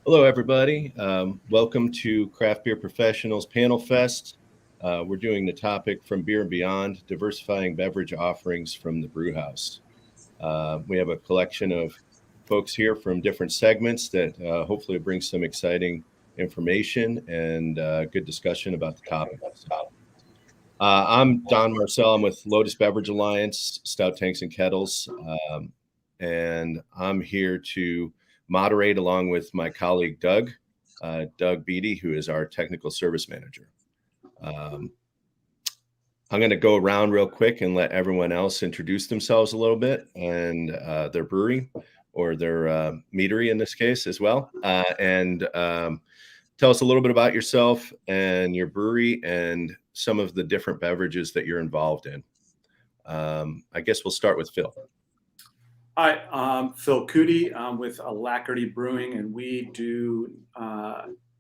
Hello, everybody. Welcome to Craft Beer Professionals Panel Fest. We're doing the topic from Beer and Beyond, diversifying beverage offerings from the Brewhouse. We have a collection of folks here from different segments that hopefully bring some exciting information and good discussion about the topic. I'm Don Marcel. I'm with Lotus Beverage Alliance, Stout Tanks and Kettles, and I'm here to moderate along with my colleague Doug Beatty, who is our technical service manager. I'm going to go around real quick and let everyone else introduce themselves a little bit and their brewery or their meadery in this case as well, and tell us a little bit about yourself and your brewery and some of the different beverages that you're involved in. I guess we'll start with Phil. Hi, I'm Phil Cootie. I'm with Alacrity Brewing, and we do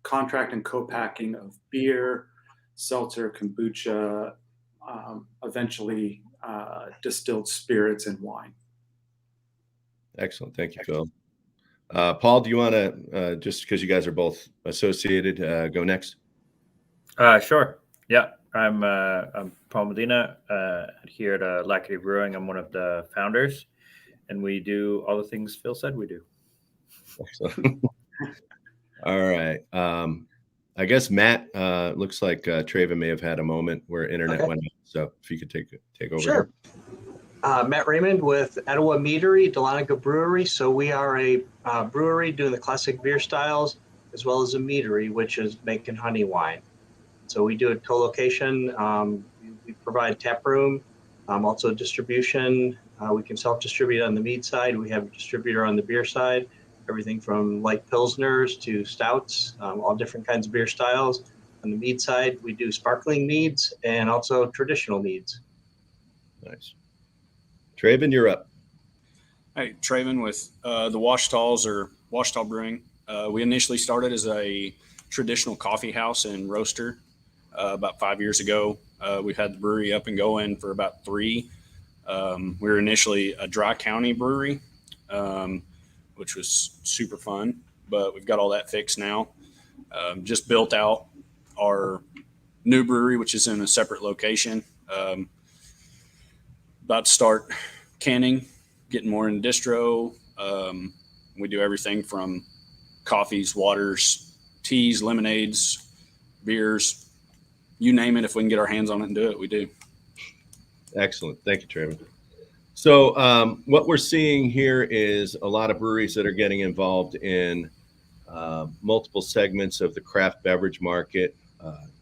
contract and co-packing of beer, seltzer, kombucha, eventually distilled spirits and wine. Excellent. Thank you, Phil. Paul, do you want to, just because you guys are both associated, go next? Sure. Yeah, I'm Paul Medina here at Alacrity Brewing. I'm one of the founders, and we do all the things Phil said we do. All right. I guess Matt, looks like Traven may have had a moment where internet went out. So if you could take over. Sure. Matt Raymond with Etowah Meadery, Dahlonega Brewery. So we are a brewery doing the classic beer styles, as well as a meadery, which is making honey wine. So we do a co-location. We provide tap room, also distribution. We can self-distribute on the mead side. We have a distributor on the beer side, everything from light pilsners to stouts, all different kinds of beer styles. On the mead side, we do sparkling meads and also traditional meads. Nice. Traven, you're up. Hey, Traven with the Ouachitas or Ouachita Brewing. We initially started as a traditional coffee house and roaster about 5 years ago. We've had the brewery up and going for about 3. We were initially a dry county brewery, which was super fun, but we've got all that fixed now. Just built out our new brewery, which is in a separate location. About to start canning, getting more in distro. We do everything from coffees, waters, teas, lemonades, beers, you name it. If we can get our hands on it and do it, we do. Excellent. Thank you, Traven. So what we're seeing here is a lot of breweries that are getting involved in multiple segments of the craft beverage market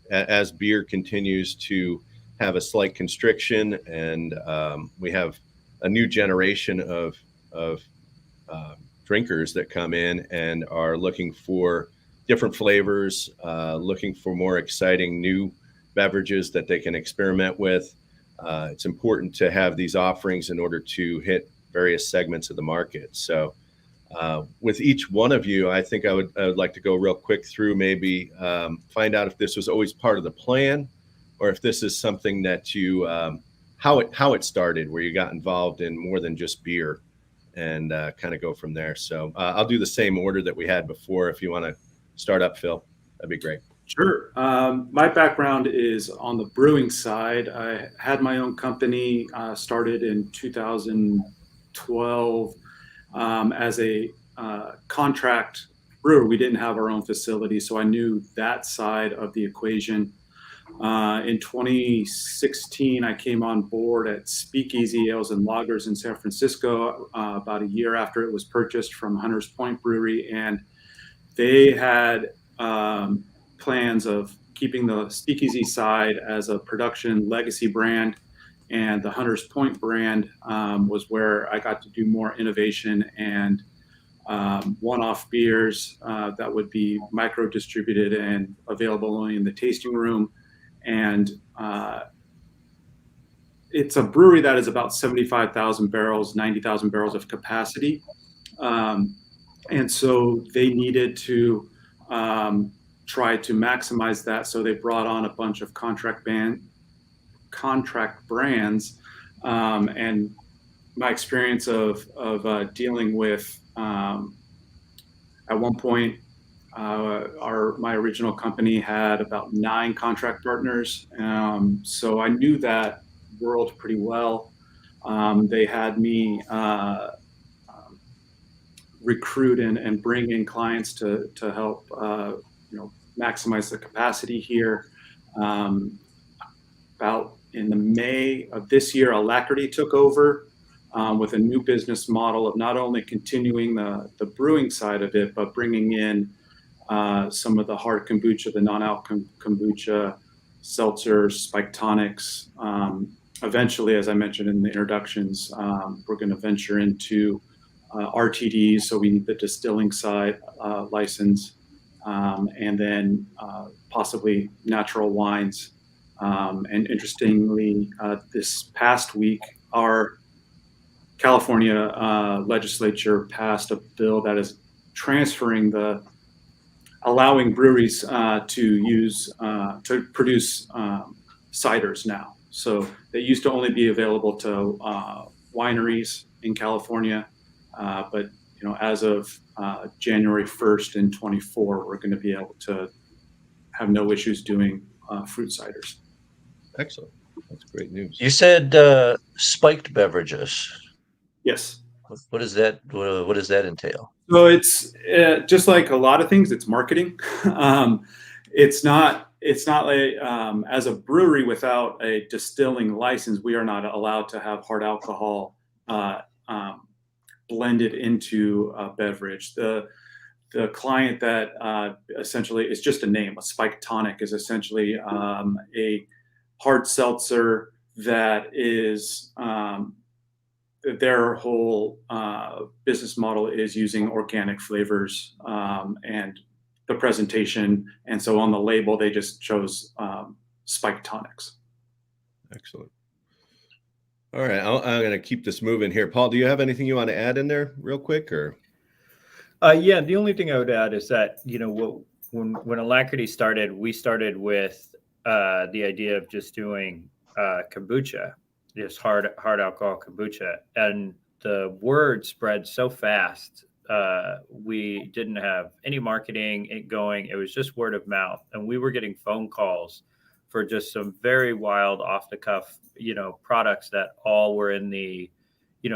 as beer continues to have a slight constriction, and we have a new generation of drinkers that come in and are looking for different flavors, looking for more exciting new beverages that they can experiment with. It's important to have these offerings in order to hit various segments of the market. So with each one of you, I think I would like to go real quick through, maybe find out if this was always part of the plan or if this is something that you, how it started, where you got involved in more than just beer, and kind of go from there. So I'll do the same order that we had before. If you want to start up, Phil, that'd be great. Sure. My background is on the brewing side. I had my own company, started in 2012 as a contract brewer. We didn't have our own facility, so I knew that side of the equation. In 2016, I came on board at Speakeasy Ales and Lagers in San Francisco about a year after it was purchased from Hunters Point Brewery, and they had plans of keeping the Speakeasy side as a production legacy brand, and the Hunters Point brand was where I got to do more innovation and one-off beers that would be micro-distributed and available only in the tasting room. And it's a brewery that is about 75,000 barrels, 90,000 barrels of capacity. And so they needed to try to maximize that. So they brought on a bunch of contract brands. And my experience of dealing with, at one point, My original company had about 9 contract partners, so I knew that world pretty well. They had me recruit and bring in clients to help maximize the capacity here. About in the May of this year, Alacrity took over with a new business model of not only continuing the brewing side of it, but bringing in some of the hard kombucha, the non-alc kombucha, seltzers, spiked tonics. Eventually, as I mentioned in the introductions, we're going to venture into RTDs, so we need the distilling side license, and then possibly natural wines. And interestingly, this past week, our California legislature passed a bill that is transferring allowing breweries to produce ciders now. So they used to only be available to wineries in California, but as of January 1st in 24, we're going to be able to have no issues doing fruit ciders. Excellent. That's great news. You said spiked beverages. Yes. What is that? What does that entail? So it's just like a lot of things. It's marketing. It's not like as a brewery without a distilling license, we are not allowed to have hard alcohol blended into a beverage. The client that essentially is just a name. A spiked tonic is essentially a hard seltzer that is their whole business model is using organic flavors and the presentation. And so on the label, they just chose spiked tonics. Excellent. All right. I'm going to keep this moving here. Paul, do you have anything you want to add in there real quick or? Yeah, the only thing I would add is that, when Alacrity started, we started with the idea of just doing kombucha, just hard alcohol kombucha. And the word spread so fast. We didn't have any marketing going. It was just word of mouth. And we were getting phone calls for just some very wild off the cuff, products that all were in the,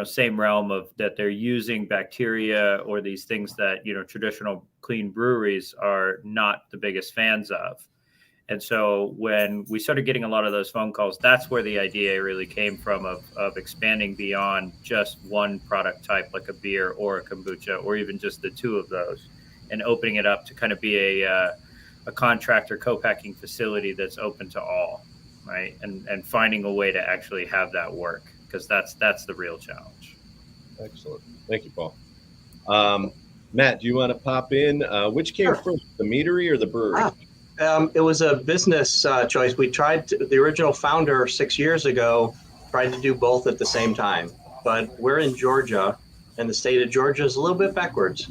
same realm of that they're using bacteria or these things that, traditional clean breweries are not the biggest fans of. And so when we started getting a lot of those phone calls, that's where the idea really came from of expanding beyond just one product type, like a beer or a kombucha, or even just the two of those, and opening it up to kind of be a contractor co-packing facility that's open to all, right? And finding a way to actually have that work, because that's the real challenge. Excellent. Thank you, Paul. Matt, do you want to pop in? Which came first, the meadery or the brewery? It was a business choice. We the original founder 6 years ago tried to do both at the same time, but we're in Georgia, and the state of Georgia is a little bit backwards,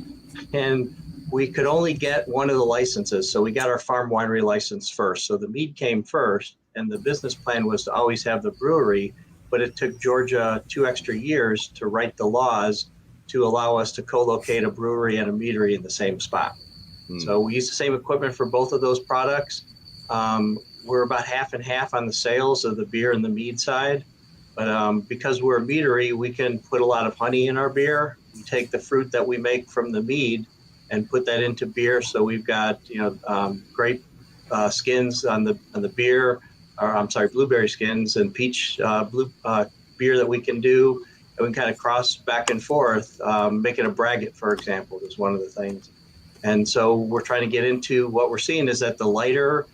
and we could only get one of the licenses. So we got our farm winery license first. So the mead came first, and the business plan was to always have the brewery, but it took Georgia 2 extra years to write the laws to allow us to co-locate a brewery and a meadery in the same spot. So we use the same equipment for both of those products. We're about half and half on the sales of the beer and the mead side. But because we're a meadery, we can put a lot of honey in our beer. We take the fruit that we make from the mead and put that into beer. So we've got grape skins on the beer, blueberry skins and peach beer that we can do. And we kind of cross back and forth, making a braggot, for example, is one of the things. And so we're trying to get into what we're seeing is that the lighter,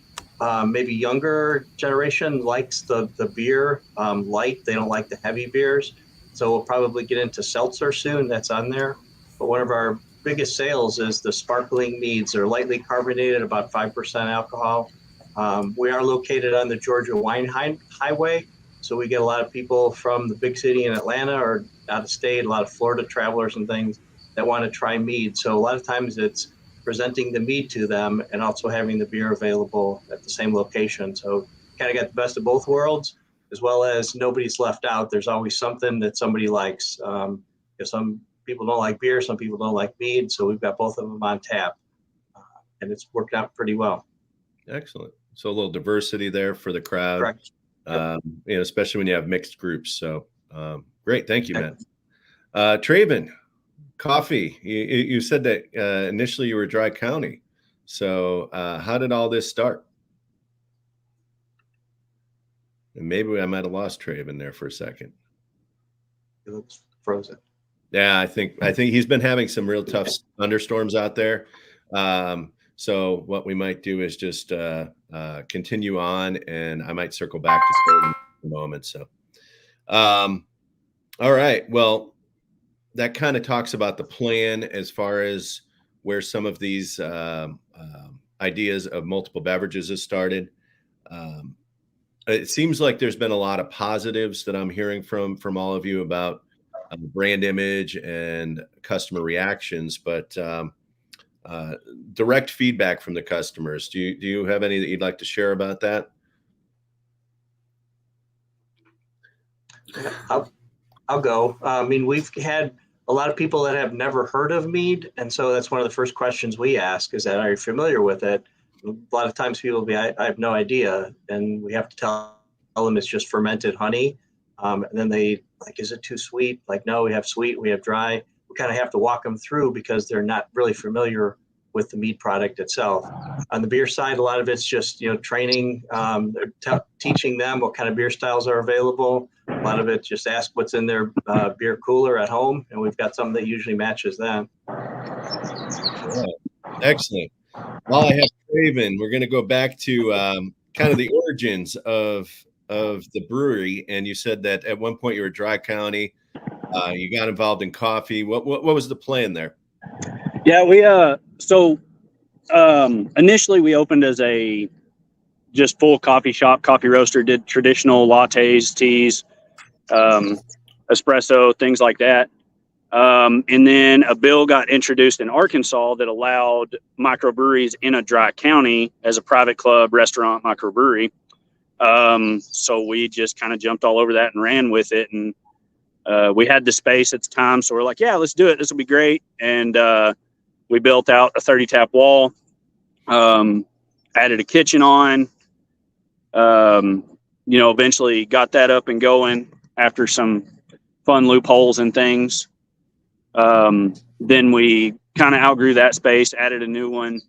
maybe younger generation likes the beer light. They don't like the heavy beers. So we'll probably get into seltzer soon. That's on there. But one of our biggest sales is the sparkling meads. They're lightly carbonated, about 5% alcohol. We are located on the Georgia Wine Highway. So we get a lot of people from the big city in Atlanta or out of state, a lot of Florida travelers and things that want to try mead. So a lot of times it's presenting the mead to them and also having the beer available at the same location. So kind of got the best of both worlds, as well as nobody's left out. There's always something that somebody likes. Some people don't like beer, some people don't like mead. So we've got both of them on tap. and it's worked out pretty well. Excellent. So a little diversity there for the crowd. Correct. Especially when you have mixed groups. So great. Thank you, Matt. Traven, coffee. You said that initially you were Dry County. So how did all this start? And maybe I might have lost Traven there for a second. It looks frozen. Yeah, I think he's been having some real tough thunderstorms out there. So what we might do is just continue on, and I might circle back to Traven in a moment. So, all right. Well, that kind of talks about the plan as far as where some of these ideas of multiple beverages has started. It seems like there's been a lot of positives that I'm hearing from all of you about brand image and customer reactions, but direct feedback from the customers. Do you have any that you'd like to share about that? I'll go. I mean, we've had a lot of people that have never heard of mead, and so that's one of the first questions we ask is that, are you familiar with it? A lot of times people will be, I have no idea, and we have to tell them it's just fermented honey. And then they like, is it too sweet? Like, no, we have sweet, we have dry. We kind of have to walk them through because they're not really familiar with the mead product itself. On the beer side, a lot of it's just, training, teaching them what kind of beer styles are available. A lot of it just ask what's in their beer cooler at home, and we've got something that usually matches them. Yeah. Excellent. While I have Traven, we're going to go back to kind of the origins of the brewery. And you said that at one point you were Dry County. You got involved in coffee. What was the plan there? Yeah, we initially we opened as a just full coffee shop, coffee roaster, did traditional lattes, teas, espresso, things like that. And then a bill got introduced in Arkansas that allowed microbreweries in a Dry County as a private club, restaurant, microbrewery. So we just kind of jumped all over that and ran with it. And we had the space at the time, so we're like, yeah, let's do it. This will be great. And we built out a 30 tap wall, added a kitchen on, eventually got that up and going after some fun loopholes and things. Then we kind of outgrew that space, added a new one.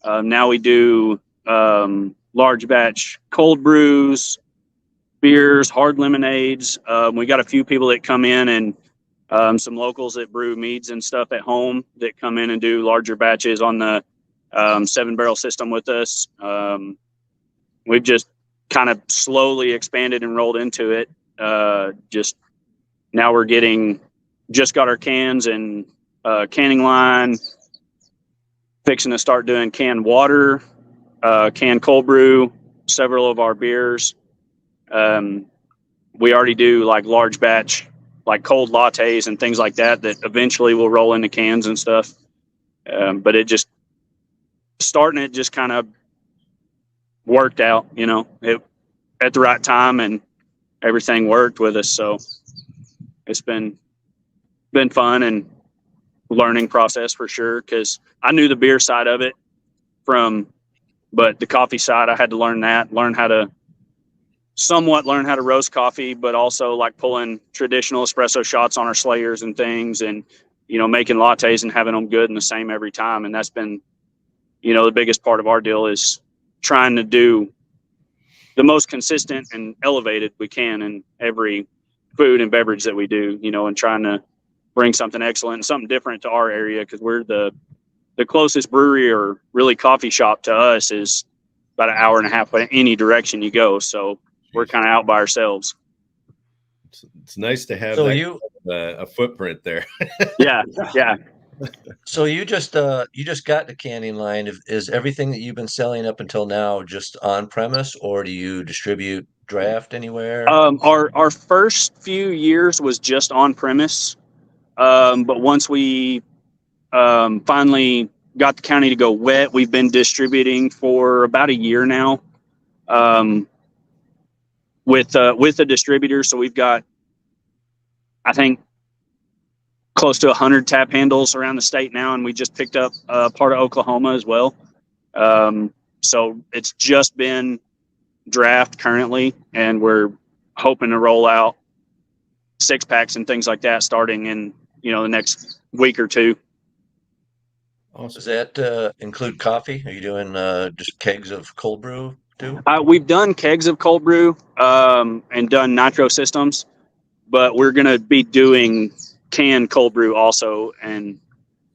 Now we do large batch cold brews, beers, hard lemonades. We got a few people that come in and some locals that brew meads and stuff at home that come in and do larger batches on the 7-barrel system with us. We've just kind of slowly expanded and rolled into it. Just now we're just got our cans and canning line, fixing to start doing canned water, canned cold brew, several of our beers. We already do like large batch, like cold lattes and things like that eventually will roll into cans and stuff. But starting it just kind of worked out, at the right time, and everything worked with us. So it's been fun and learning process for sure. 'Cause I knew the beer side of it but the coffee side, I had to learn how to roast coffee, but also like pulling traditional espresso shots on our slayers and things, and, making lattes and having them good and the same every time. And that's been, the biggest part of our deal is trying to do the most consistent and elevated we can in every food and beverage that we do, and trying to bring something excellent and something different to our area. 'Cause we're the closest brewery or really coffee shop to us is about an hour and a half in any direction you go. So we're kind of out by ourselves. It's nice to have a footprint there. Yeah. So you just got the canning line. Is everything that you've been selling up until now just on premise, or do you distribute draft anywhere? Our first few years was just on premise. But once we finally got the county to go wet, we've been distributing for about a year now. With a distributor. So we've got, I think, close to 100 tap handles around the state now. And we just picked up part of Oklahoma as well. So it's just been draft currently, and we're hoping to roll out 6-packs and things like that starting in, the next week or two. Does that include coffee? Are you doing just kegs of cold brew too? We've done kegs of cold brew and done nitro systems, but we're going to be doing canned cold brew also and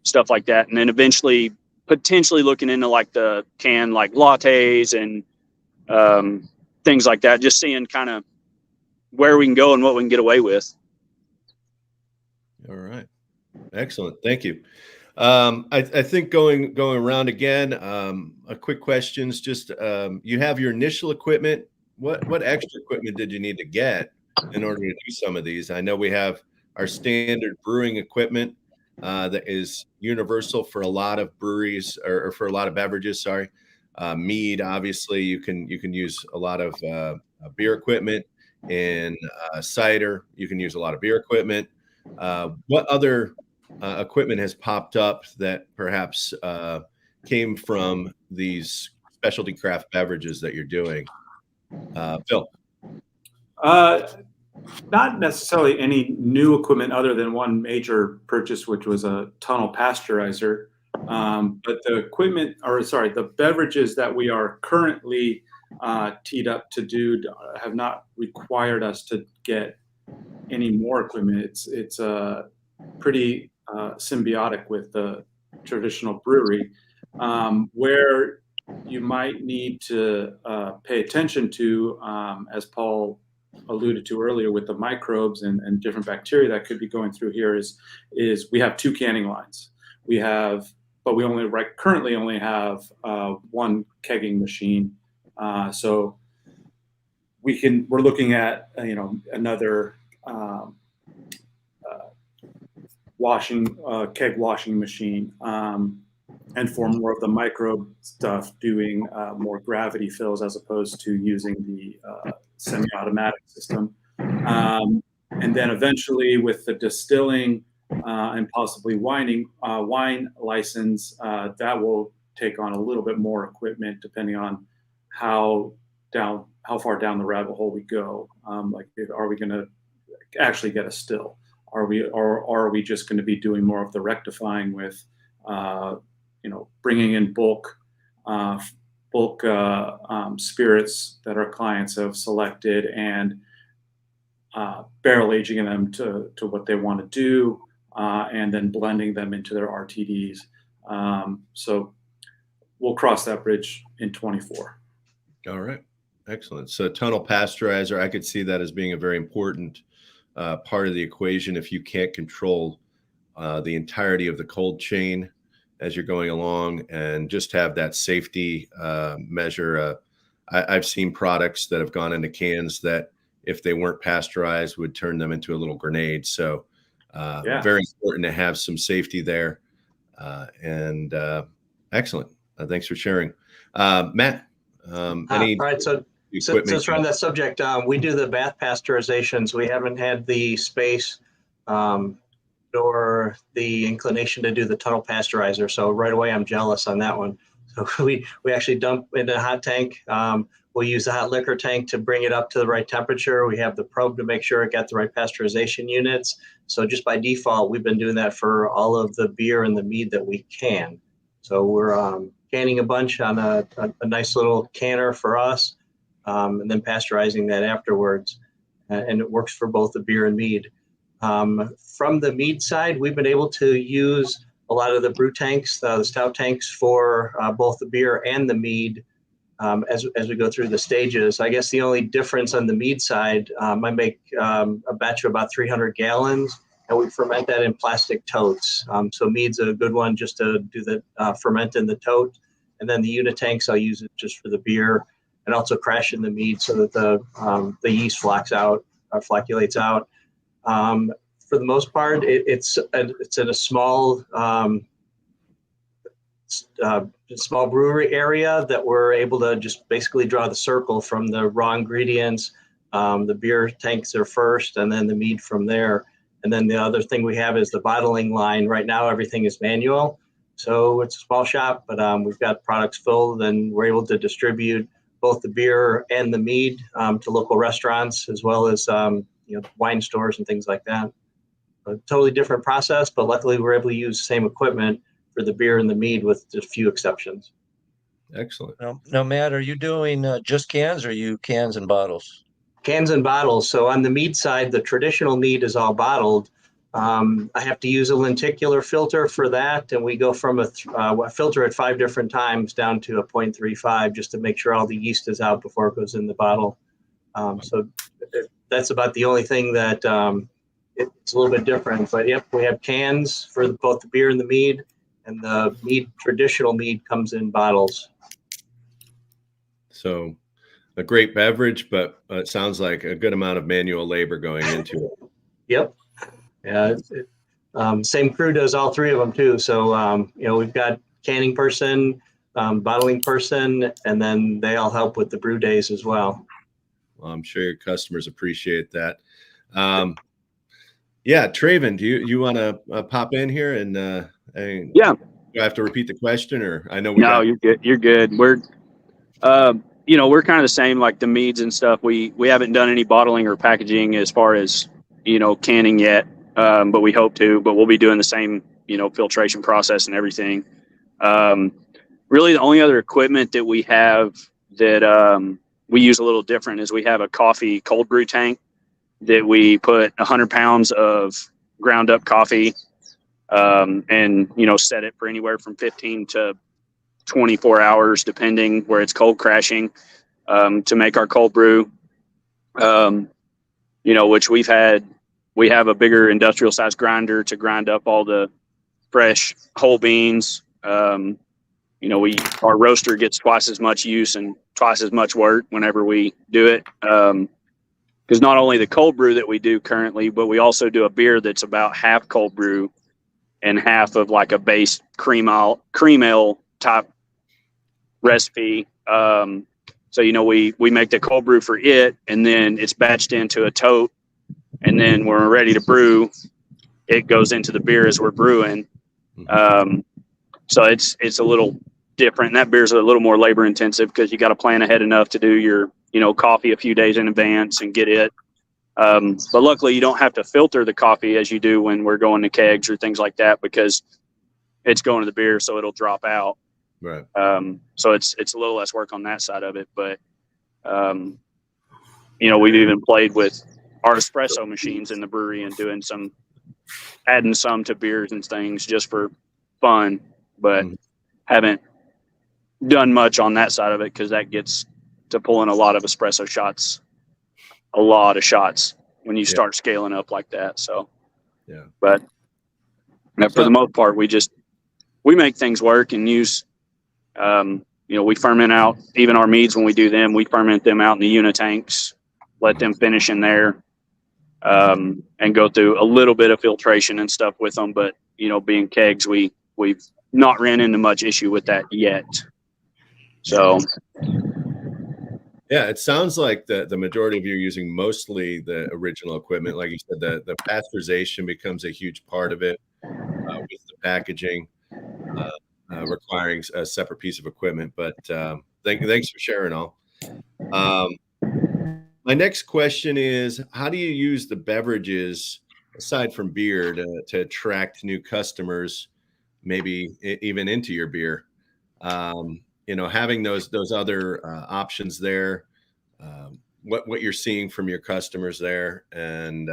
stuff like that. And then eventually potentially looking into like the canned like lattes and things like that, just seeing kind of where we can go and what we can get away with. All right. Excellent. Thank you. I think going around again, a quick questions, just you have your initial equipment. What extra equipment did you need to get in order to do some of these? I know we have our standard brewing equipment that is universal for a lot of breweries or for a lot of beverages. Sorry, mead. Obviously, you can use a lot of beer equipment. In cider, you can use a lot of beer equipment. What other equipment has popped up that perhaps came from these specialty craft beverages that you're doing? Phil? Not necessarily any new equipment other than one major purchase, which was a tunnel pasteurizer. But the beverages that we are currently teed up to do have not required us to get any more equipment. It's pretty symbiotic with the traditional brewery, where you might need to pay attention to, as Paul alluded to earlier, with the microbes and different bacteria that could be going through here is we have 2 canning lines. But we currently only have one kegging machine. So we're looking at another keg washing machine, and for more of the microbe stuff, doing more gravity fills as opposed to using the semi-automatic system. And then eventually with the distilling and possibly wine license, that will take on a little bit more equipment depending on how far down the rabbit hole we go. Are we going to actually get a still? Are we just going to be doing more of the rectifying with, bringing in bulk spirits that our clients have selected and barrel aging them to what they want to do, and then blending them into their RTDs. So we'll cross that bridge in 24. All right. Excellent. So tunnel pasteurizer, I could see that as being a very important part of the equation if you can't control the entirety of the cold chain as you're going along, and just have that safety measure. I've seen products that have gone into cans that if they weren't pasteurized would turn them into a little grenade. So very important to have some safety there. And excellent. Thanks for sharing. Matt, all right. So since we're on that subject, we do the bath pasteurizations. We haven't had the space nor the inclination to do the tunnel pasteurizer. So right away, I'm jealous on that one. So we actually dump into a hot tank. We'll use the hot liquor tank to bring it up to the right temperature. We have the probe to make sure it got the right pasteurization units. So just by default, we've been doing that for all of the beer and the mead that we can. So we're canning a bunch on a nice little canner for us, and then pasteurizing that afterwards. And it works for both the beer and mead. From the mead side, we've been able to use a lot of the brew tanks, the stout tanks for both the beer and the mead as we go through the stages. I guess the only difference on the mead side, I make a batch of about 300 gallons, and we ferment that in plastic totes. So mead's a good one just to do the ferment in the tote. And then the unit tanks, I'll use it just for the beer, and also crash in the mead so that the yeast flocculates out. For the most part, it's in a small brewery area that we're able to just basically draw the circle from the raw ingredients. The beer tanks are first, and then the mead from there. And then the other thing we have is the bottling line. Right now, everything is manual. So it's a small shop, but we've got products filled, and we're able to distribute both the beer and the mead to local restaurants, as well as wine stores and things like that. A totally different process, but luckily we're able to use the same equipment for the beer and the mead with just a few exceptions. Excellent. Now, Matt, are you doing just cans, or are you cans and bottles? Cans and bottles. So on the mead side, the traditional mead is all bottled. I have to use a lenticular filter for that, and we go from a filter at 5 different times down to a 0.35 just to make sure all the yeast is out before it goes in the bottle. So that's about the only thing that it's a little bit different. But yep, we have cans for both the beer and the mead, and the mead, traditional mead, comes in bottles. So a great beverage, but it sounds like a good amount of manual labor going into it. Yep. Yeah. Same crew does all 3 of them too. So, we've got canning person, bottling person, and then they all help with the brew days as well. Well, I'm sure your customers appreciate that. Traven, do you want to pop in here and Yeah. Do I have to repeat the question, or I know No, you're good. You're good. We're we're kind of the same, like the meads and stuff. We haven't done any bottling or packaging as far as, canning yet. But we hope to, but we'll be doing the same, filtration process and everything. Really the only other equipment that we have that, we use a little different is we have a coffee cold brew tank that we put 100 pounds of ground up coffee, and, set it for anywhere from 15 to 24 hours, depending where it's cold crashing, to make our cold brew, which we have a bigger industrial size grinder to grind up all the fresh whole beans. Our roaster gets twice as much use and twice as much work whenever we do it. Because not only the cold brew that we do currently, but we also do a beer that's about half cold brew and half of like a base cream ale type recipe. So, we make the cold brew for it, and then it's batched into a tote. And then when we're ready to brew, it goes into the beer as we're brewing. So it's a little different. And that beer's a little more labor intensive because you got to plan ahead enough to do your, coffee a few days in advance and get it. But luckily you don't have to filter the coffee as you do when we're going to kegs or things like that, because it's going to the beer, so it'll drop out. Right. So it's a little less work on that side of it. But, we've even played with our espresso machines in the brewery and adding some to beers and things just for fun, but haven't done much on that side of it because that gets to pulling a lot of espresso shots, when you start scaling up like that. So, but for the most part, we make things work and use, we ferment out even our meads. When we do them, we ferment them out in the unitanks, let them finish in there. And go through a little bit of filtration and stuff with them. But, being kegs, we've not ran into much issue with that yet. So. Yeah, it sounds like the majority of you are using mostly the original equipment. Like you said, the pasteurization becomes a huge part of it, with the packaging requiring a separate piece of equipment. But thanks for sharing all. My next question is, how do you use the beverages, aside from beer, to attract new customers, maybe even into your beer? Having those other options there, what you're seeing from your customers there, and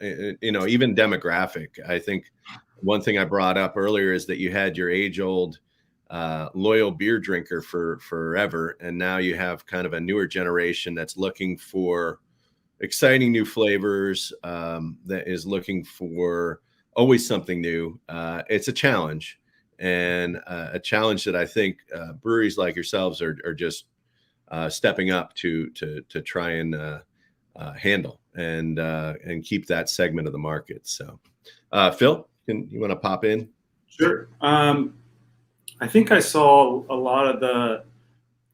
even demographic. I think one thing I brought up earlier is that you had your age-old loyal beer drinker for forever, and now you have kind of a newer generation that's looking for exciting new flavors, that is looking for always something new. It's a challenge, and a challenge that I think breweries like yourselves are just stepping up to try and handle and keep that segment of the market. So, Phil, you want to pop in? Sure. I think I saw a lot of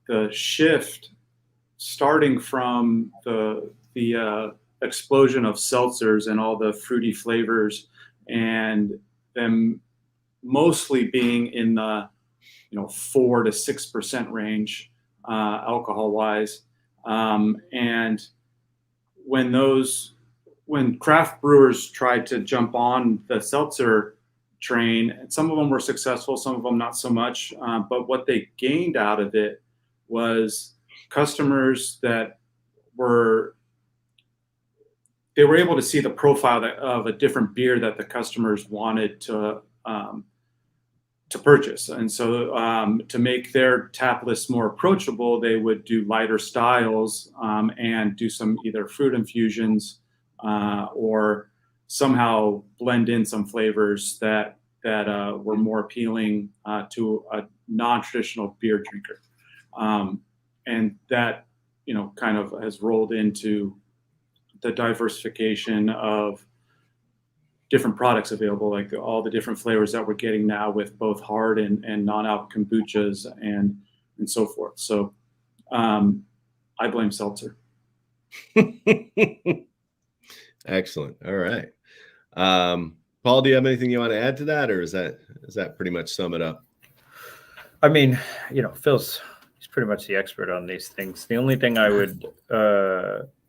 the shift starting from the explosion of seltzers and all the fruity flavors, and them mostly being in the 4 to 6% range alcohol wise. And when craft brewers tried to jump on the seltzer train, some of them were successful, some of them not so much. But what they gained out of it was customers that were able to see the profile of a different beer that the customers wanted to purchase. And so to make their tap list more approachable, they would do lighter styles and do some either fruit infusions or somehow blend in some flavors that were more appealing to a non-traditional beer drinker. And that, kind of has rolled into the diversification of different products available, like all the different flavors that we're getting now with both hard and non-alc kombuchas and so forth. So I blame seltzer. Excellent. All right. Paul, do you have anything you want to add to that, or is that pretty much sum it up? I mean, he's pretty much the expert on these things. The only thing I would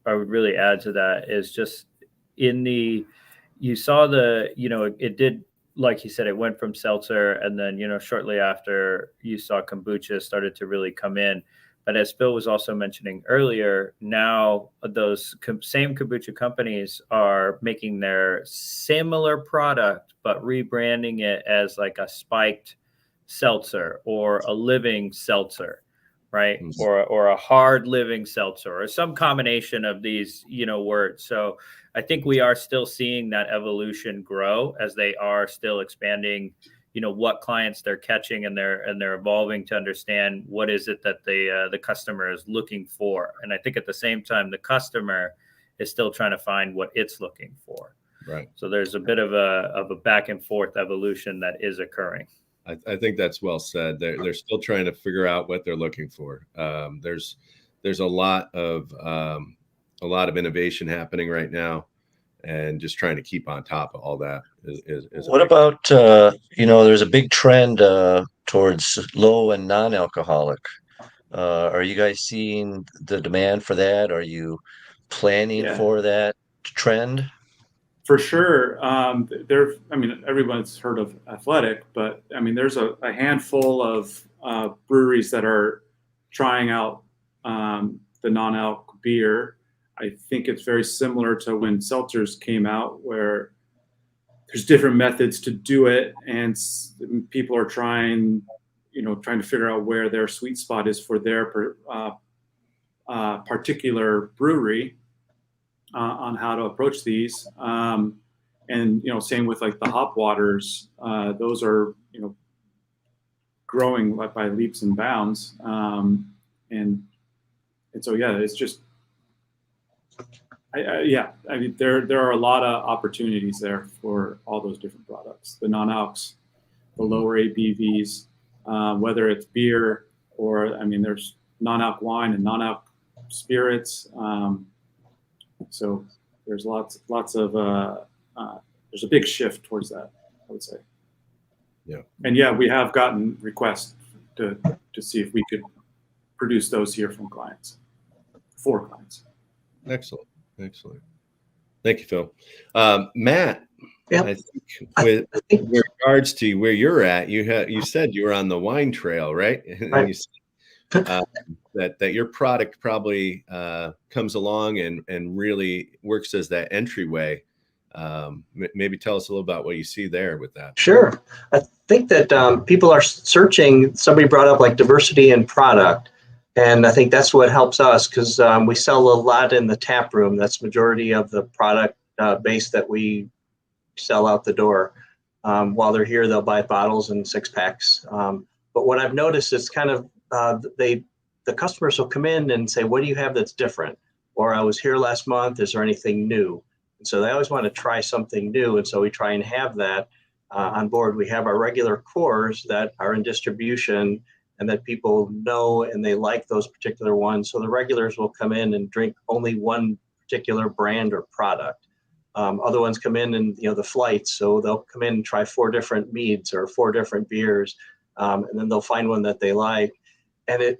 really add to that is just you saw it did, like he said, it went from seltzer, and then, shortly after you saw kombucha started to really come in. But as Bill was also mentioning earlier, now those same kombucha companies are making their similar product, but rebranding it as like a spiked seltzer or a living seltzer, right? Mm-hmm. Or a hard living seltzer, or some combination of these, words. So I think we are still seeing that evolution grow as they are still expanding, what clients they're catching, and they're evolving to understand what is it that the customer is looking for. And I think at the same time, the customer is still trying to find what it's looking for. Right. So there's a bit of a back and forth evolution that is occurring. I think that's well said. They're still trying to figure out what they're looking for. There's a lot of innovation happening right now, and just trying to keep on top of all that is what about there's a big trend towards low and non-alcoholic. Are you guys seeing the demand for that? Are you planning for that trend? For sure. Everyone's heard of Athletic, but there's a handful of breweries that are trying out the non-alc beer. I think it's very similar to when seltzers came out, where there's different methods to do it, and people are trying to figure out where their sweet spot is for their particular brewery. On how to approach these, and same with like the hop waters. Those are growing by leaps and bounds, and so it's just there are a lot of opportunities there for all those different products. The non-alcs, the lower ABVs, whether it's beer or there's non-alc wine and non-alc spirits. So there's lots of there's a big shift towards that, I would say. Yeah. And we have gotten requests to see if we could produce those here for clients. Excellent. Thank you, Phil. Matt, I think with regards to where you're at, you said you were on the wine trail, right? And you said, that your product probably comes along and really works as that entryway. Maybe tell us a little about what you see there with that. Sure. I think that people are searching. Somebody brought up like diversity in product, and I think that's what helps us, because we sell a lot in the tap room. That's majority of the product base that we sell out the door. While they're here, they'll buy bottles and 6-packs. But what I've noticed is kind of the customers will come in and say, what do you have that's different? Or I was here last month, is there anything new? And so they always want to try something new. And so we try and have that on board. We have our regular cores that are in distribution and that people know and they like those particular ones. So the regulars will come in and drink only one particular brand or product. Other ones come in and, the flights. So they'll come in and try 4 different meads or 4 different beers. And then they'll find one that they like. And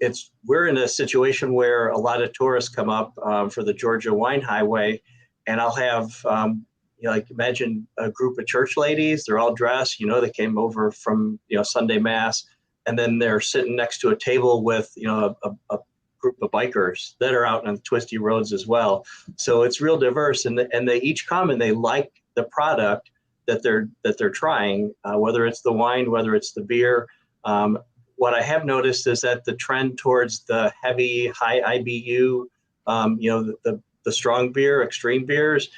we're in a situation where a lot of tourists come up for the Georgia Wine Highway, and I'll have, like imagine a group of church ladies, they're all dressed, they came over from, Sunday Mass, and then they're sitting next to a table with, a group of bikers that are out on the twisty roads as well. So it's real diverse, and they each come and they like the product that they're trying, whether it's the wine, whether it's the beer. What I have noticed is that the trend towards the heavy, high IBU, the strong beer, extreme beers,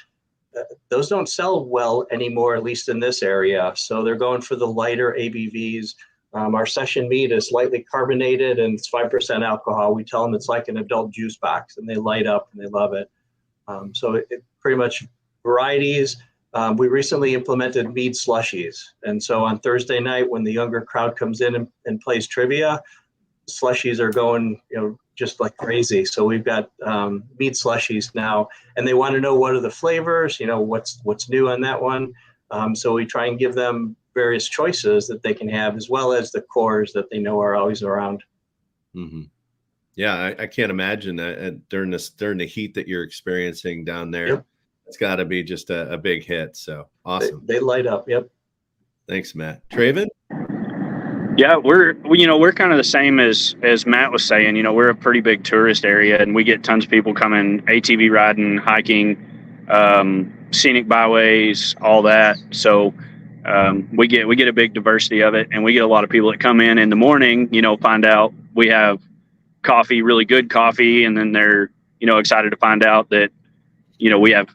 those don't sell well anymore, at least in this area. So they're going for the lighter ABVs. Our session mead is lightly carbonated and it's 5% alcohol. We tell them it's like an adult juice box, and they light up and they love it. So it pretty much varieties. We recently implemented mead slushies. And so on Thursday night, when the younger crowd comes in and plays trivia, slushies are going, just like crazy. So we've got mead slushies now, and they want to know what are the flavors, what's new on that one. So we try and give them various choices that they can have, as well as the cores that they know are always around. Mm-hmm. Yeah, I can't imagine that during the heat that you're experiencing down there. Yep. It's got to be just a big hit. So awesome. They light up. Yep. Thanks, Matt. Traven? Yeah, we're kind of the same as Matt was saying. We're a pretty big tourist area, and we get tons of people coming ATV riding, hiking, scenic byways, all that. So we get a big diversity of it, and we get a lot of people that come in the morning, find out we have coffee, really good coffee, and then they're excited to find out that we have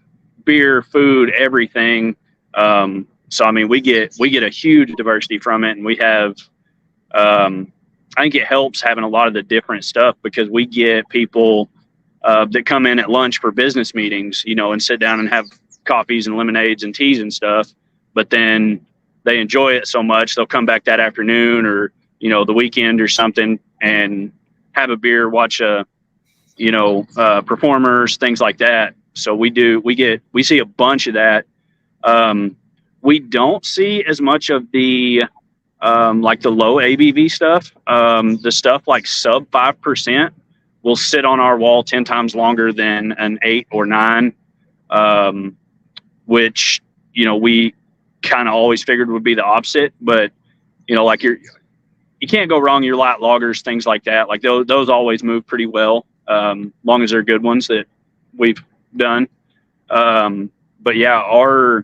beer, food, everything. So I mean, we get a huge diversity from it, and we have. I think it helps having a lot of the different stuff, because we get people that come in at lunch for business meetings, and sit down and have coffees and lemonades and teas and stuff. But then they enjoy it so much, they'll come back that afternoon or the weekend or something and have a beer, watch performers, things like that. So we see a bunch of that. We don't see as much of the like the low ABV stuff. The stuff like sub 5% will sit on our wall 10 times longer than an 8 or 9, which we kind of always figured would be the opposite. But like you can't go wrong. Your light lagers, things like that, like those always move pretty well, long as they're good ones that we've done. But yeah, our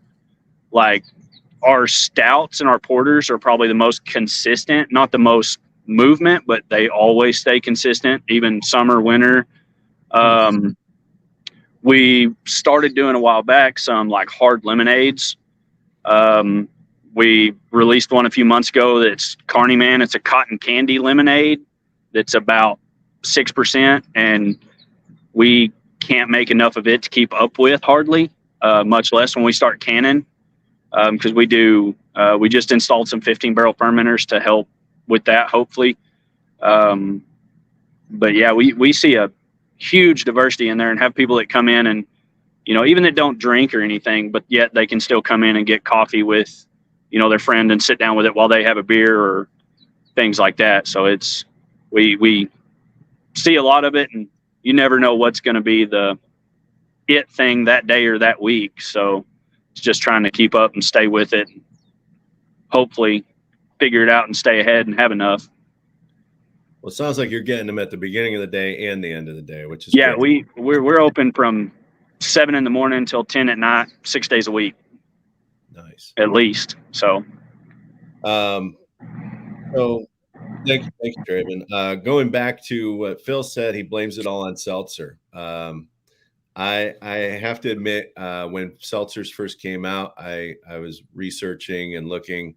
stouts and our porters are probably the most consistent, not the most movement, but they always stay consistent, even summer, winter. We started doing a while back some like hard lemonades. We released one a few months ago that's Carney Man. It's a cotton candy lemonade that's about 6%, and we can't make enough of it to keep up with hardly, much less when we start canning. Because we just installed some 15-barrel fermenters to help with that, hopefully. But yeah, we see a huge diversity in there, and have people that come in and, even that don't drink or anything, but yet they can still come in and get coffee with, their friend and sit down with it while they have a beer or things like that. So we see a lot of it, and you never know what's going to be the it thing that day or that week. So it's just trying to keep up and stay with it. Hopefully figure it out and stay ahead and have enough. Well, it sounds like you're getting them at the beginning of the day and the end of the day, which is great. We're open from 7 in the morning until 10 at night, 6 days a week. Nice. At least. So thank you, Draven. Going back to what Phil said, he blames it all on seltzer. I have to admit, when seltzers first came out, I was researching and looking,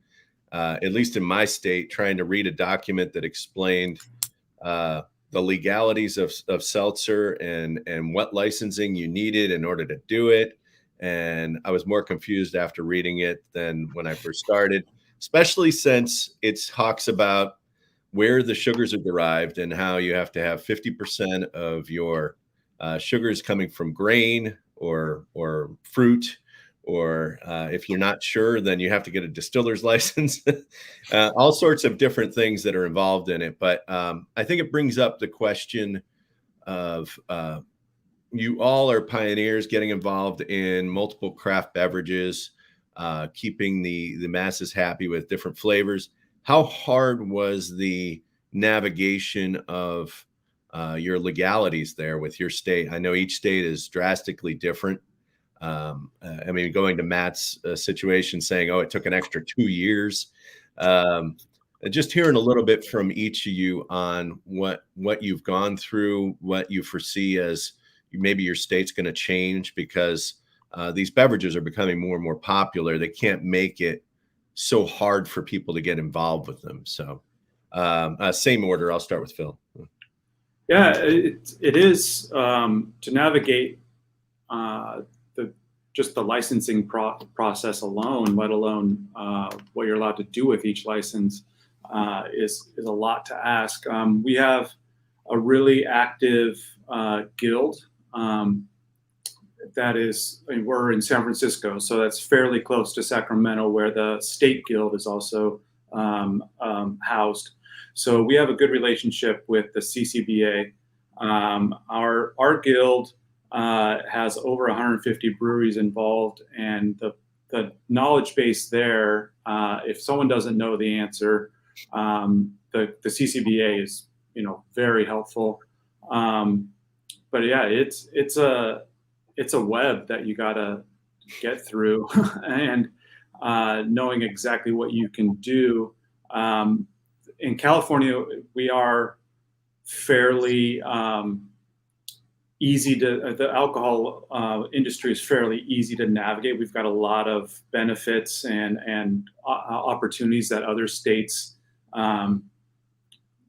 at least in my state, trying to read a document that explained the legalities of seltzer and what licensing you needed in order to do it. And I was more confused after reading it than when I first started, especially since it talks about where the sugars are derived and how you have to have 50% of your sugars coming from grain or fruit, or if you're not sure, then you have to get a distiller's license. All sorts of different things that are involved in it. But I think it brings up the question of you all are pioneers getting involved in multiple craft beverages, keeping the masses happy with different flavors. How hard was the navigation of your legalities there with your state? I know each state is drastically different. I mean, going to Matt's situation, saying, "Oh, it took an extra 2 years." Just hearing a little bit from each of you on what you've gone through, what you foresee as maybe your state's going to change, because these beverages are becoming more and more popular. They can't make it so hard for people to get involved with them. So same order. I'll start with Phil. Yeah, it is to navigate just the licensing process alone, let alone what you're allowed to do with each license, is a lot to ask. We have a really active guild that is, I mean, we're in San Francisco, so that's fairly close to Sacramento, where the state guild is also housed. So we have a good relationship with the CCBA. Our guild has over 150 breweries involved, and the knowledge base there, if someone doesn't know the answer, the CCBA is, very helpful. But yeah, it's a web that you gotta get through, and knowing exactly what you can do. In California, we are fairly easy to, the alcohol industry is fairly easy to navigate. We've got a lot of benefits and opportunities that other states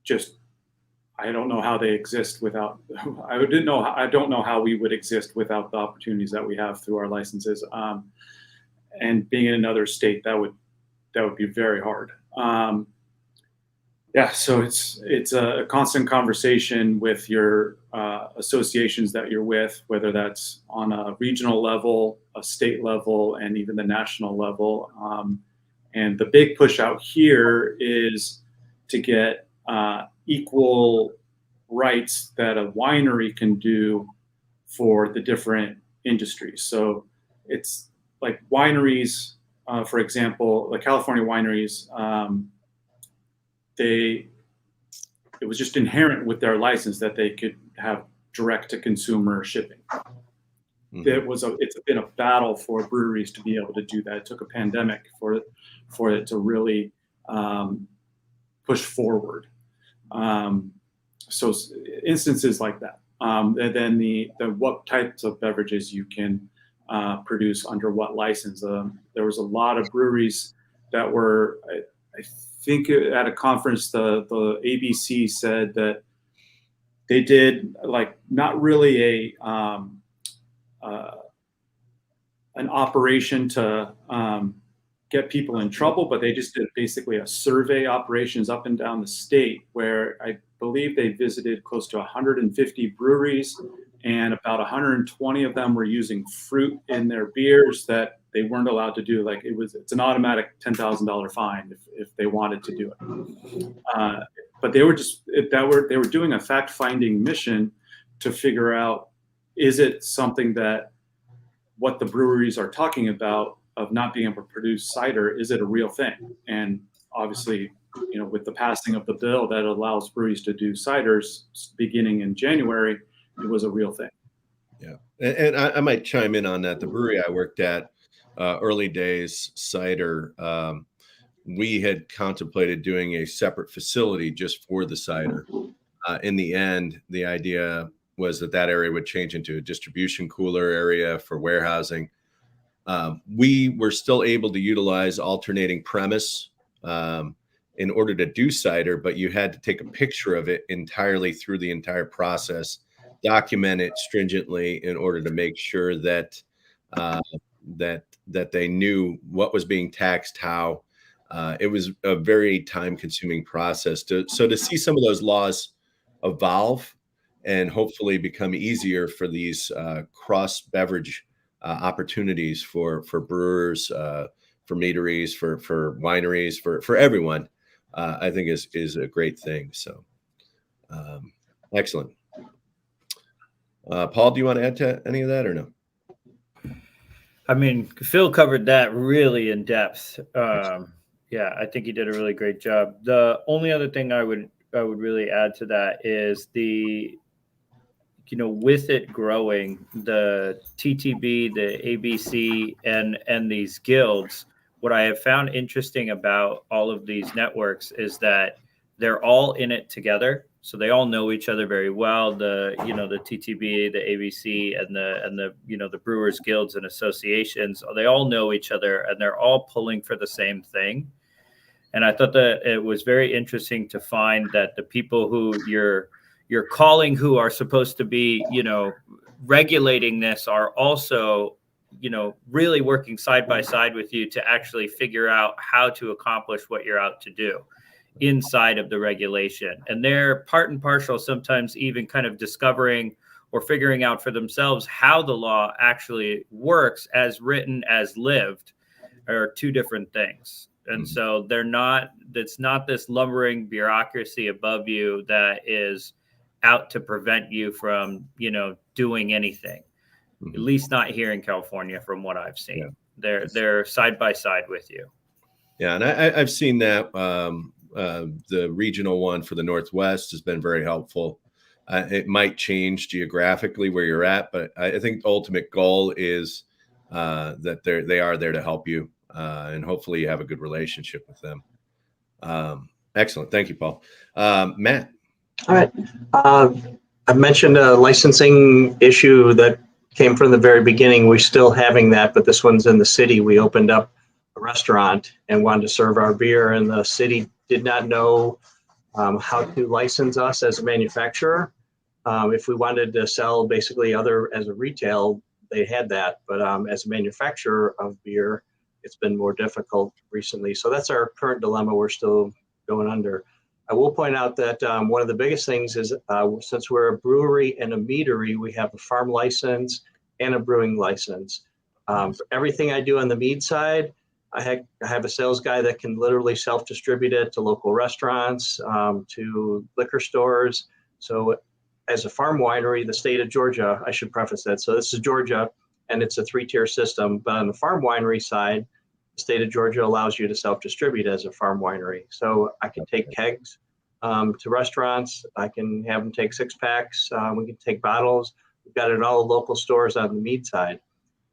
just, I don't know how they exist without, I don't know how we would exist without the opportunities that we have through our licenses. And being in another state, that would be very hard. Yeah, so it's a constant conversation with your associations that you're with, whether that's on a regional level, a state level, and even the national level. And the big push out here is to get equal rights that a winery can do for the different industries. So it's like wineries, for example, the California wineries, it was just inherent with their license that they could have direct to consumer shipping. Mm-hmm. It's been a battle for breweries to be able to do that. It took a pandemic for it to really push forward. So instances like that. And then the what types of beverages you can produce under what license. There was a lot of breweries that were, I think at a conference, the ABC said that they did like not really an operation to get people in trouble, but they just did basically a survey operations up and down the state, where I believe they visited close to 150 breweries, and about 120 of them were using fruit in their beers that they weren't allowed to do. Like it's an automatic $10,000 fine if they wanted to do it. But they were doing a fact-finding mission to figure out, is it something that what the breweries are talking about of not being able to produce cider, is it a real thing? And obviously, with the passing of the bill that allows breweries to do ciders beginning in January, it was a real thing. Yeah, and I might chime in on that. The brewery I worked at, early days cider, we had contemplated doing a separate facility just for the cider. In the end, the idea was that area would change into a distribution cooler area for warehousing. We were still able to utilize alternating premise in order to do cider, but you had to take a picture of it entirely through the entire process, document it stringently in order to make sure that that they knew what was being taxed, how. It was a very time-consuming process. So to see some of those laws evolve and hopefully become easier for these cross-beverage opportunities for brewers, for meaderies, for wineries, for everyone, I think is a great thing. So excellent. Paul, do you want to add to any of that or no? I mean, Phil covered that really in depth. Yeah, I think he did a really great job. The only other thing I would really add to that is with it growing, the TTB, the ABC, and these guilds, what I have found interesting about all of these networks is that they're all in it together. So they all know each other very well. The TTB, the ABC, and the Brewers Guilds and associations, they all know each other, and they're all pulling for the same thing. And I thought that it was very interesting to find that the people who you're calling, who are supposed to be, regulating this, are also, really working side by side with you to actually figure out how to accomplish what you're out to do inside of the regulation. And they're part and parcel, sometimes even kind of discovering or figuring out for themselves how the law actually works, as written, as lived, are two different things. And so it's not this lumbering bureaucracy above you that is out to prevent you from, doing anything, at least not here in California, from what I've seen. Yeah. They're side by side with you. Yeah. And I've seen that. The regional one for the Northwest has been very helpful. It might change geographically where you're at, but I think the ultimate goal is that they are there to help you, and hopefully you have a good relationship with them. Excellent. Thank you, Paul. Matt. All right. I mentioned a licensing issue that came from the very beginning. We're still having that, but this one's in the city. We opened up a restaurant and wanted to serve our beer, and the city did not know how to license us as a manufacturer. If we wanted to sell basically as a retail, they had that, but as a manufacturer of beer, it's been more difficult recently. So that's our current dilemma we're still going under. I will point out that one of the biggest things is since we're a brewery and a meadery, we have a farm license and a brewing license. For everything I do on the mead side, I have a sales guy that can literally self-distribute it to local restaurants, to liquor stores. So as a farm winery, the state of Georgia, I should preface that. So this is Georgia, and it's a 3-tier system. But on the farm winery side, the state of Georgia allows you to self-distribute as a farm winery. So I can take kegs to restaurants. I can have them take 6-packs. We can take bottles. We've got it in all the local stores on the mead side.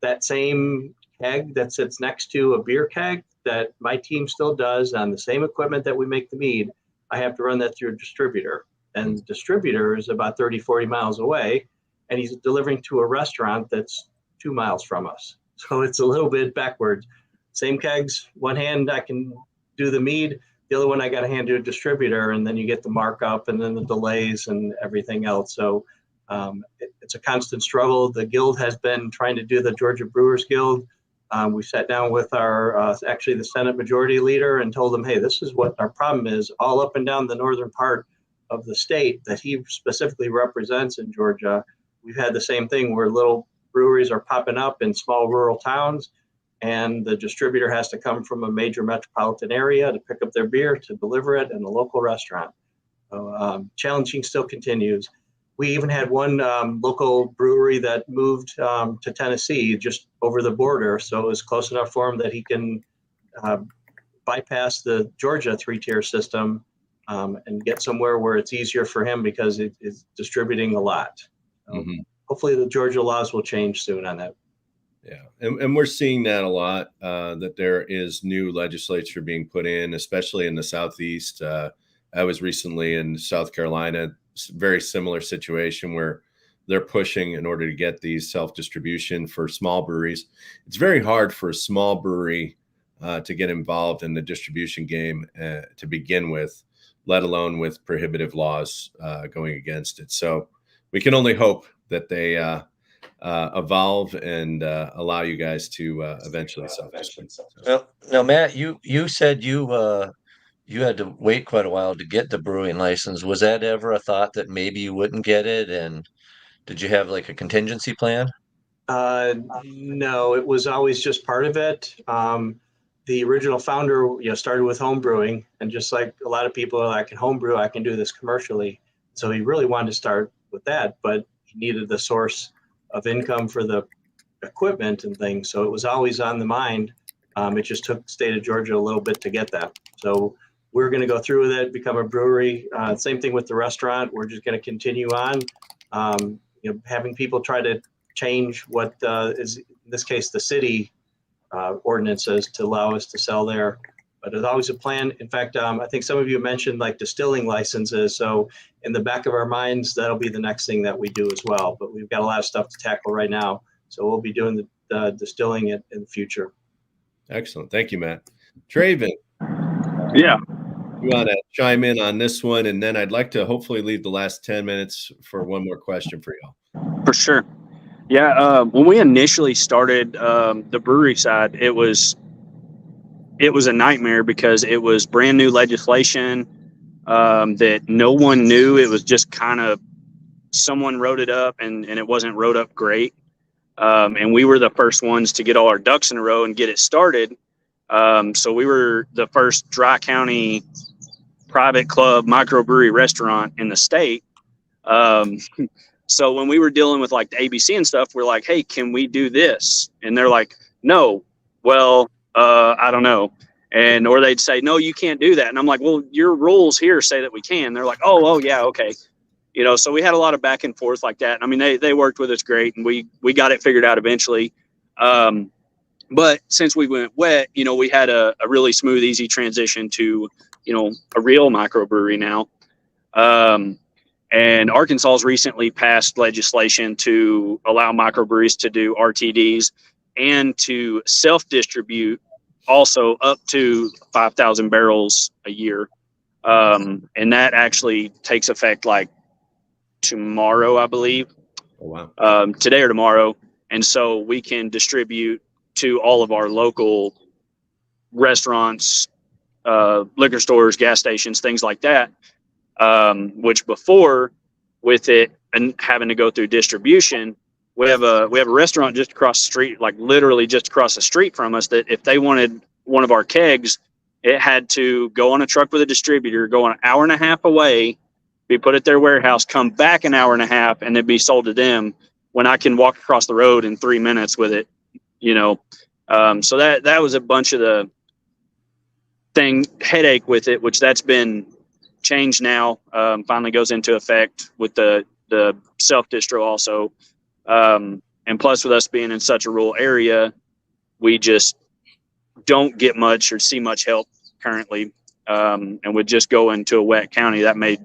That same keg that sits next to a beer keg that my team still does on the same equipment that we make the mead, I have to run that through a distributor. And the distributor is about 30, 40 miles away, and he's delivering to a restaurant that's 2 miles from us. So it's a little bit backwards. Same kegs, one hand I can do the mead, the other one I got to hand to a distributor, and then you get the markup and then the delays and everything else. So it's a constant struggle. The guild has been trying to do the Georgia Brewers Guild. We sat down with actually the Senate Majority Leader and told him, hey, this is what our problem is all up and down the northern part of the state that he specifically represents in Georgia. We've had the same thing where little breweries are popping up in small rural towns, and the distributor has to come from a major metropolitan area to pick up their beer to deliver it in a local restaurant. So challenging still continues. We even had one local brewery that moved to Tennessee, just over the border. So it was close enough for him that he can bypass the Georgia 3-tier system and get somewhere where it's easier for him because it's distributing a lot. So hopefully the Georgia laws will change soon on that. Yeah, and we're seeing that a lot, that there is new legislature being put in, especially in the Southeast. I was recently in South Carolina, very similar situation where they're pushing in order to get these self-distribution for small breweries. It's very hard for a small brewery to get involved in the distribution game to begin with, let alone with prohibitive laws going against it. So we can only hope that they evolve and allow you guys to eventually self-distribute. Well, now, Matt, you said you had to wait quite a while to get the brewing license. Was that ever a thought that maybe you wouldn't get it? And did you have like a contingency plan? No, it was always just part of it. The original founder, started with home brewing, and just like a lot of people are like, I can home brew, I can do this commercially. So he really wanted to start with that, but he needed the source of income for the equipment and things. So it was always on the mind. It just took the state of Georgia a little bit to get that. So we're going to go through with it, become a brewery. Same thing with the restaurant. We're just going to continue on, having people try to change what is, in this case, the city ordinances to allow us to sell there. But there's always a plan. In fact, I think some of you mentioned like distilling licenses. So in the back of our minds, that'll be the next thing that we do as well. But we've got a lot of stuff to tackle right now. So we'll be doing the distilling it in the future. Excellent. Thank you, Matt. Traven. Yeah. You want to chime in on this one, and then I'd like to hopefully leave the last 10 minutes for one more question for y'all. For sure. Yeah. When we initially started the brewery side, it was a nightmare because it was brand new legislation that no one knew. It was just kind of someone wrote it up, and it wasn't wrote up great. And we were the first ones to get all our ducks in a row and get it started. So we were the first Dry County private club microbrewery restaurant in the state. So when we were dealing with like the ABC and stuff, we're like, hey, can we do this? And they're like, no. Well, I don't know. Or they'd say, no, you can't do that. And I'm like, well, your rules here say that we can. They're like, oh, yeah, okay. So we had a lot of back and forth like that. I mean, they worked with us great, and we got it figured out eventually. But since we went wet, we had a really smooth, easy transition to, a real microbrewery now. And Arkansas has recently passed legislation to allow microbreweries to do RTDs and to self-distribute also up to 5,000 barrels a year. And that actually takes effect like tomorrow, I believe. Oh, wow. Today or tomorrow. And so we can distribute to all of our local restaurants, liquor stores, gas stations, things like that. Which before, with it and having to go through distribution, we have a restaurant just across the street, like literally just across the street from us, that if they wanted one of our kegs, it had to go on a truck with a distributor, go an hour and a half away, be put at their warehouse, come back an hour and a half, and then be sold to them, when I can walk across the road in 3 minutes with it. So that was a bunch of the headache with it, which that's been changed now. Finally goes into effect with the self-distro also. And plus, with us being in such a rural area, we just don't get much or see much help currently. And with just going to a wet county, that made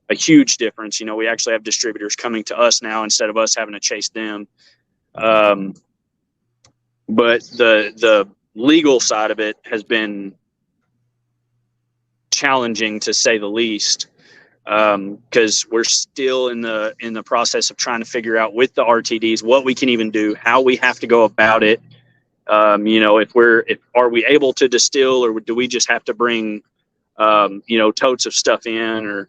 a huge difference. We actually have distributors coming to us now instead of us having to chase them. But the legal side of it has been challenging, to say the least, because we're still in the process of trying to figure out with the RTDs what we can even do, how we have to go about it. Are we able to distill, or do we just have to bring totes of stuff in, or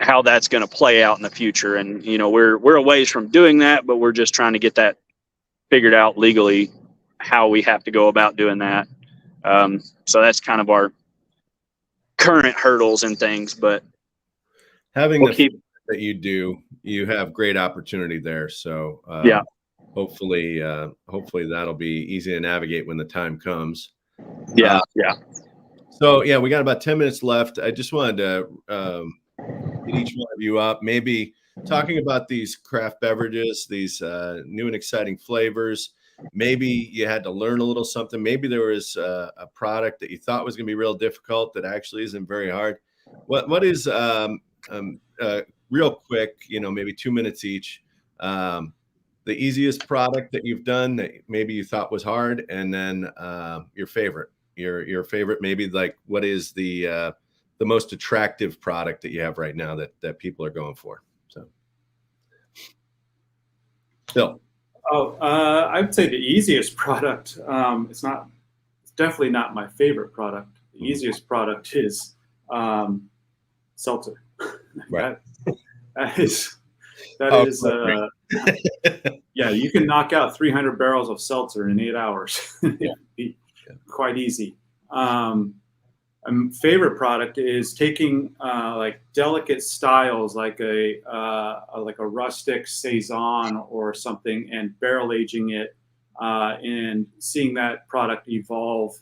how that's going to play out in the future. And we're a ways from doing that, but we're just trying to get that figured out legally, how we have to go about doing that. So that's kind of our current hurdles and things, but having that you have great opportunity there. So yeah, hopefully that'll be easy to navigate when the time comes. Yeah. So yeah, we got about 10 minutes left. I just wanted to get each one of you up, maybe talking about these craft beverages, these new and exciting flavors. Maybe you had to learn a little something. Maybe there was a product that you thought was going to be real difficult that actually isn't very hard. What is real quick, maybe 2 minutes each, the easiest product that you've done that maybe you thought was hard, and then your favorite, maybe, like, what is the most attractive product that you have right now that people are going for? So, Bill. I would say the easiest product. It's definitely not my favorite product. The easiest product is seltzer. Right. That is That Oh, is, yeah, you can knock out 300 barrels of seltzer in 8 hours. It'd be quite easy. Favorite product is taking like delicate styles, like a rustic saison or something, and barrel aging it, and seeing that product evolve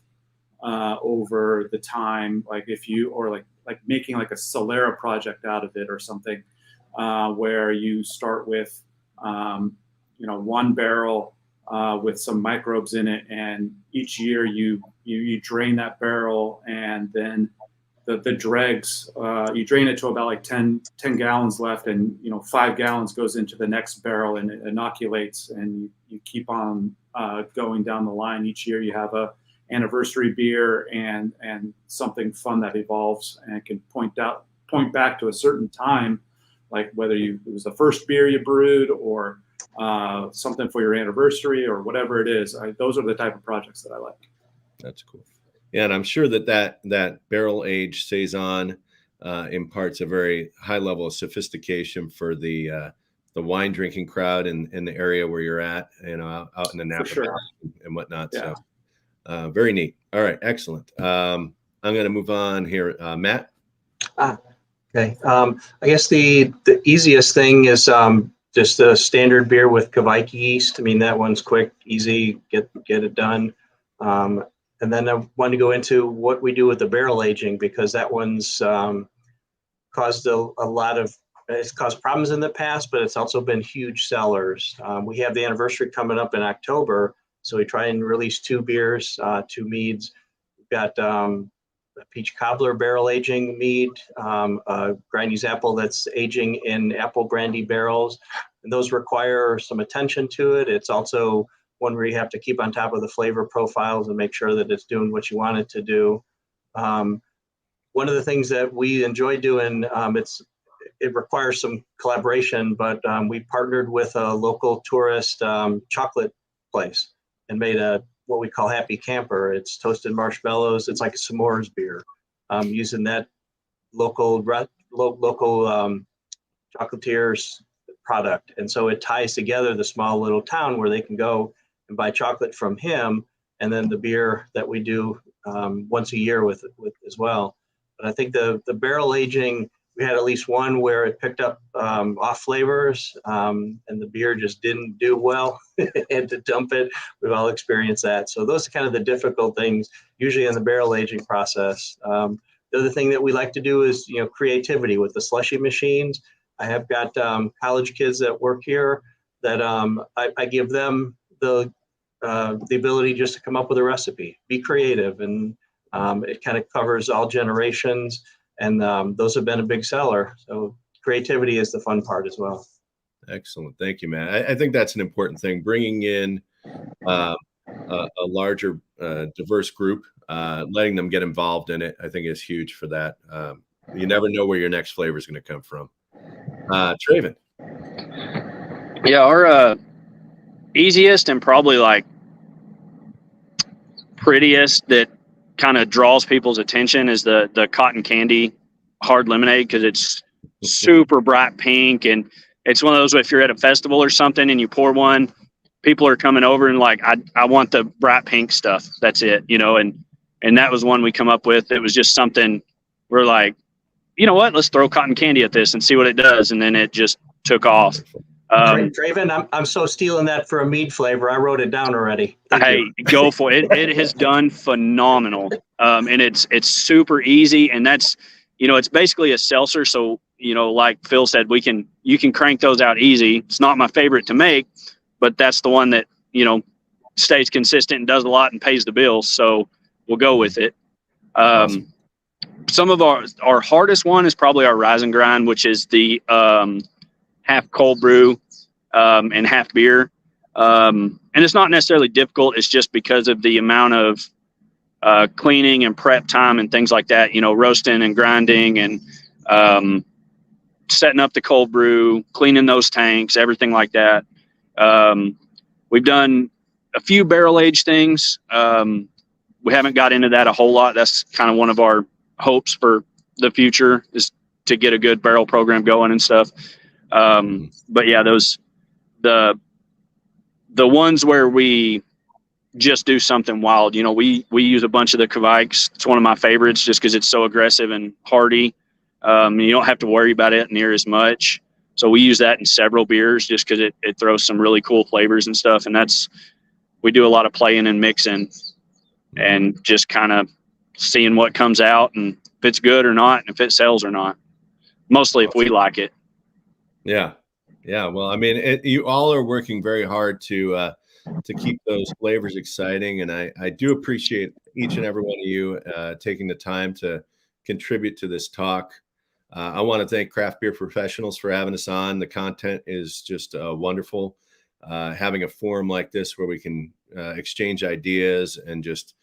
over the time. Like if you, or like making like a Solera project out of it or something, where you start with one barrel with some microbes in it, and each year you drain that barrel, and then the dregs, you drain it to about like 10 gallons left, and 5 gallons goes into the next barrel, and it inoculates, and you keep on going down the line. Each year you have a anniversary beer and something fun that evolves and can point back to a certain time, like whether it was the first beer you brewed, or something for your anniversary, or whatever it is. Those are the type of projects that I like. That's cool. Yeah, and I'm sure that barrel aged saison imparts a very high level of sophistication for the wine drinking crowd in the area where you're at, out in the Napa sure. Valley and whatnot. Yeah. So very neat. All right, excellent. I'm going to move on here. Matt. Okay. I guess the easiest thing is just a standard beer with Kveik yeast. I mean, that one's quick, easy, get it done. And then I want to go into what we do with the barrel aging, because that one's caused it's caused problems in the past, but it's also been huge sellers. We have the anniversary coming up in October, so we try and release 2 beers, 2 meads. We've got a peach cobbler barrel aging mead, Granny's apple that's aging in apple brandy barrels, and those require some attention to it. It's also one where you have to keep on top of the flavor profiles and make sure that it's doing what you want it to do. One of the things that we enjoy doing, it requires some collaboration, but we partnered with a local tourist chocolate place and made what we call Happy Camper. It's toasted marshmallows. It's like a s'mores beer, using that local chocolatiers product. And so it ties together the small little town where they can go and buy chocolate from him, and then the beer that we do once a year with as well. But I think the barrel aging, we had at least one where it picked up off flavors, and the beer just didn't do well and to dump it. We've all experienced that. So those are kind of the difficult things usually in the barrel aging process. The other thing that we like to do is, creativity with the slushy machines. I have got college kids that work here that I give them the ability just to come up with a recipe, be creative, and it kind of covers all generations. And those have been a big seller. So creativity is the fun part as well. Excellent. Thank you, Matt. I think that's an important thing. Bringing in a larger, diverse group, letting them get involved in it, I think is huge for that. You never know where your next flavor is going to come from. Traven. Yeah, our easiest and probably like prettiest that kind of draws people's attention is the cotton candy hard lemonade, because it's super bright pink, and it's one of those, if you're at a festival or something and you pour one, people are coming over and like, I want the bright pink stuff. That's it, and that was one we come up with. It was just something we're like, you know what, let's throw cotton candy at this and see what it does, and then it just took off. Traven, I'm so stealing that for a mead flavor. I wrote it down already. Go for it. It has done phenomenal. And it's super easy, and that's, it's basically a seltzer. So, like Phil said, you can crank those out easy. It's not my favorite to make, but that's the one that, stays consistent and does a lot and pays the bills. So we'll go with it. Awesome. Some of our hardest one is probably our rise and grind, which is the half cold brew and half beer. And it's not necessarily difficult. It's just because of the amount of cleaning and prep time and things like that, roasting and grinding and setting up the cold brew, cleaning those tanks, everything like that. We've done a few barrel aged things. We haven't got into that a whole lot. That's kind of one of our hopes for the future, is to get a good barrel program going and stuff. But yeah, the ones where we just do something wild, we use a bunch of the Kveiks. It's one of my favorites just because it's so aggressive and hardy. You don't have to worry about it near as much. So we use that in several beers just because it throws some really cool flavors and stuff. And we do a lot of playing and mixing and just kind of seeing what comes out and if it's good or not and if it sells or not. Mostly if we like it. Yeah. Yeah. Well, I mean, you all are working very hard to keep those flavors exciting. And I do appreciate each and every one of you taking the time to contribute to this talk. I want to thank Craft Beer Professionals for having us on. The content is just wonderful. Having a forum like this where we can exchange ideas and just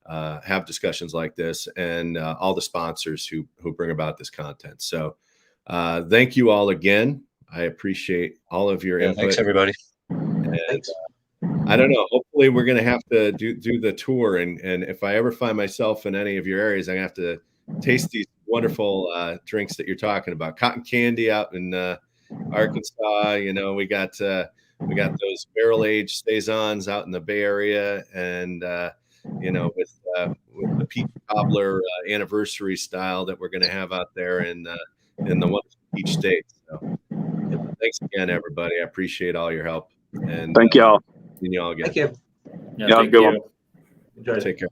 have discussions like this, and all the sponsors who bring about this content. So thank you all again. I appreciate all of your input. Thanks, everybody. And, I don't know. Hopefully, we're going to have to do the tour, and if I ever find myself in any of your areas, I'm going to have to taste these wonderful drinks that you're talking about. Cotton candy out in Arkansas. We got those barrel aged saisons out in the Bay Area, and with the peach cobbler anniversary style that we're going to have out there in the wonderful Peach State. So, thanks again, everybody. I appreciate all your help. And thank y'all. See you all again. Thank you. Yeah, Yeah, thank good you. one. Enjoy it. Take care.